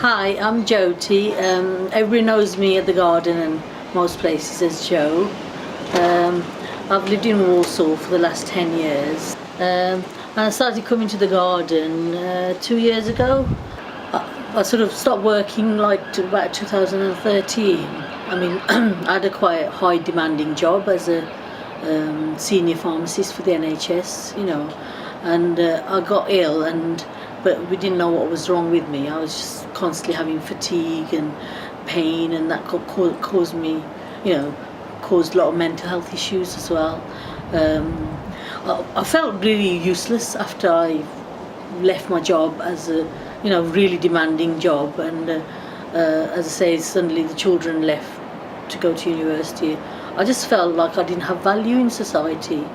Hi, I'm Jyoti. Everybody knows me at the garden and most places as Jo. I've lived in Warsaw for the last 10 years. And I started coming to the garden 2 years ago. I sort of stopped working like to about 2013. I mean, I had a quite high demanding job as a senior pharmacist for the NHS, and I got ill, but we didn't know what was wrong with me. I was just constantly having fatigue and pain, and that caused me, caused a lot of mental health issues as well. I felt really useless after I left my job as a really demanding job, and as I say, suddenly the children left to go to university. I just felt like I didn't have value in society.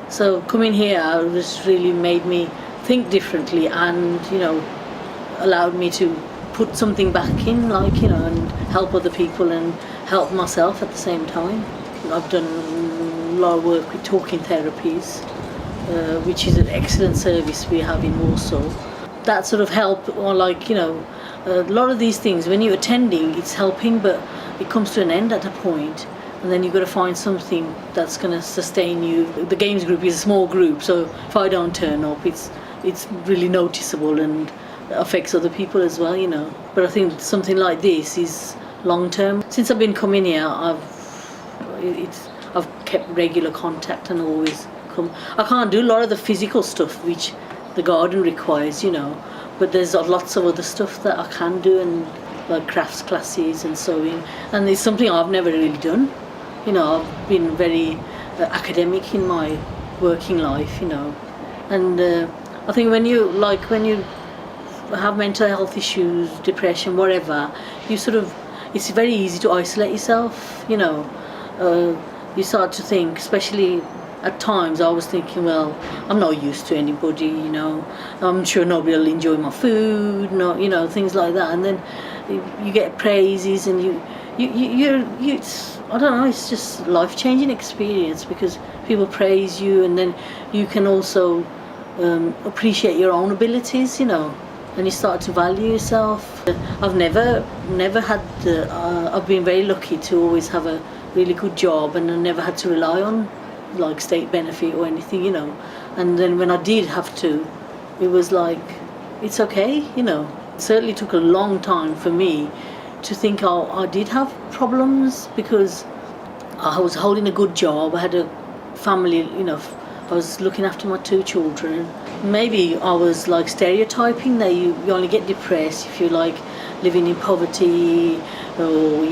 So coming here just really made me think differently, and allowed me to put something back in, and help other people and help myself at the same time. I've done a lot of work with talking therapies, which is an excellent service we have in Warsaw. That sort of help, or a lot of these things, when you're attending, it's helping, but it comes to an end at a point, and then you've got to find something that's going to sustain you. The games group is a small group, so if I don't turn up, it's really noticeable and affects other people as well, But I think something like this is long term. Since I've been coming here, I've kept regular contact and always come. I can't do a lot of the physical stuff which the garden requires, but there's lots of other stuff that I can do, and like crafts classes and sewing, and it's something I've never really done. I've been very academic in my working life, and I think when you have mental health issues, depression, whatever, it's very easy to isolate yourself. You start to think, especially at times I was thinking, well, I'm not used to anybody, I'm sure nobody will enjoy my food, things like that. And then you get praises, and you I don't know, it's just life-changing experience, because people praise you, and then you can also appreciate your own abilities, and you start to value yourself. I've never had I've been very lucky to always have a really good job, and I never had to rely on state benefit or anything, and then when I did have to, it was like, it's okay, It certainly took a long time for me to think I did have problems, because I was holding a good job, I had a family, I was looking after my 2 children. Maybe I was stereotyping that you only get depressed if you're living in poverty, or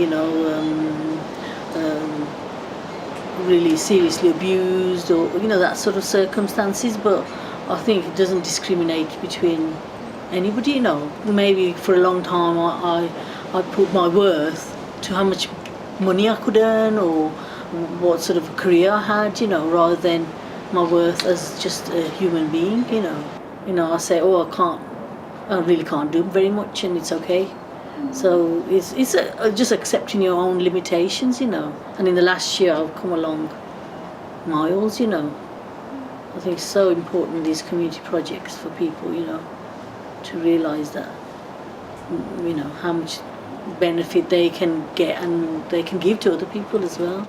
really seriously abused, or that sort of circumstances. But I think it doesn't discriminate between anybody. Maybe for a long time I put my worth to how much money I could earn, or what sort of career I had, rather than my worth as just a human being. I say, I really can't do very much, and it's okay. So it's just accepting your own limitations, And in the last year, I've come along miles, I think it's so important, these community projects, for people, to realise that, how much benefit they can get, and they can give to other people as well.